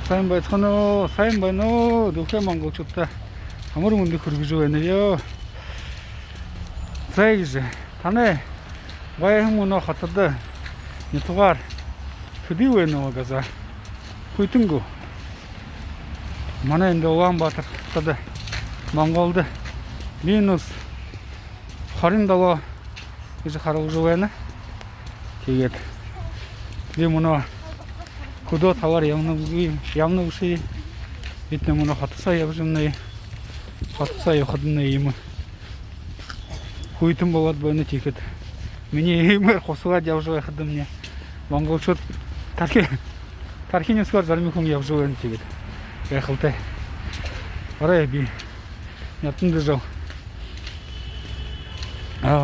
Сайн байна уу? Дөхөө монголчуудаа амар мөндөг хүргэж байна ёо. За гэж танай баян мөнө хотод нэтугаар хөдөө байна уу газа. Хүйтэнгүй. Манай энэ Улаанбаатар хотод Монголд минус 27 гэж харуулж байна. Тэгээд би мөнө Кудо товар явна ууши бид нэмүнэ хотсоо явж юмны хотсоо явахд юм хүйтэн болоод байна тийхэд миний иймэр хусгаад явж байхад мне монголчууд тархины өсгөр зарим хүн явж байна тийгээд яхалтай арай би ятан дэжөө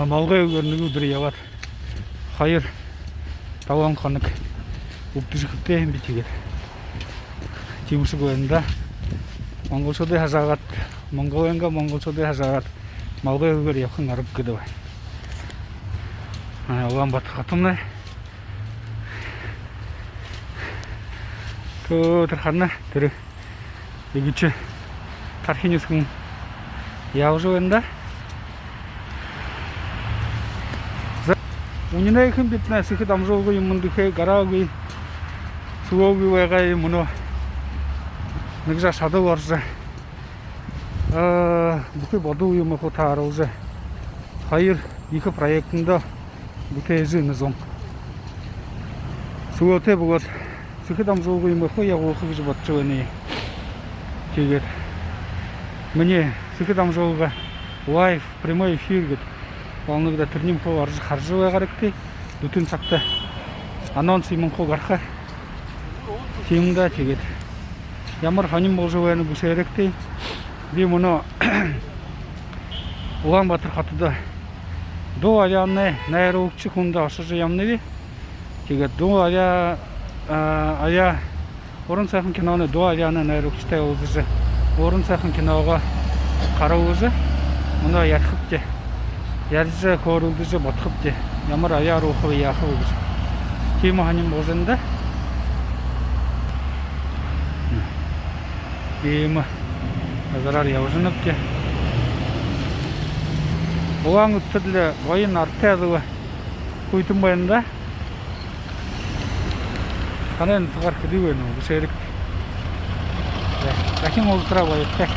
Монголын нэг өдөр яваад 2-5 хоног өвдөжхтэй юм би тэгээд тийм шиг байна да. Монголчуудын хасаагаад монголчуудын хасаагаад Монголоор явах нь арга гэдэг байна. Улаанбаатар хотомны тэр хана тэр эгч тархинис хүн явж байна да. Үнэнийхэн биднээс ихэд амжуулгүй юм дэхэ гараагүй Суоги вэгай мөнө нэг жаа шадаг орж бүхий бодуу юм хөө тааруулж 2 их проектонд бүхий эзэн Суотэй бөгөөд ихэд амжуулгүй юм хөө явах гэж бодож байна. Тэгээд миний ихэд амжуулга live прямой эфир гэдэг оног да тэрний хөө орж харж байгаа гэдэг бүтэн цагтаа анонс юм хөө гарах тиймдээ тэгээд ямар хонин болж байна бүсээрэгтэй би мөнө Улаанбаатар хотод дуу аяаны найруулагч хүнд осож явна би. Тэгээд дуу аяа уран сайхан киноны дуу аяаны найруулагчтай уулзаж уран сайхан киногоо харуулж мөнө ярихвч ярьж хөөрүүлж бодохвч ямар аяар уух вэ яах вэ гэж тийм хонин болжэнда. Ийм азараар явж навч. Улаанбаатар воен артай алга хүйтэн байна да. Танай нутгаар хэдий байна уу? Бүсэрэг. Дахин уулзраа баяртай.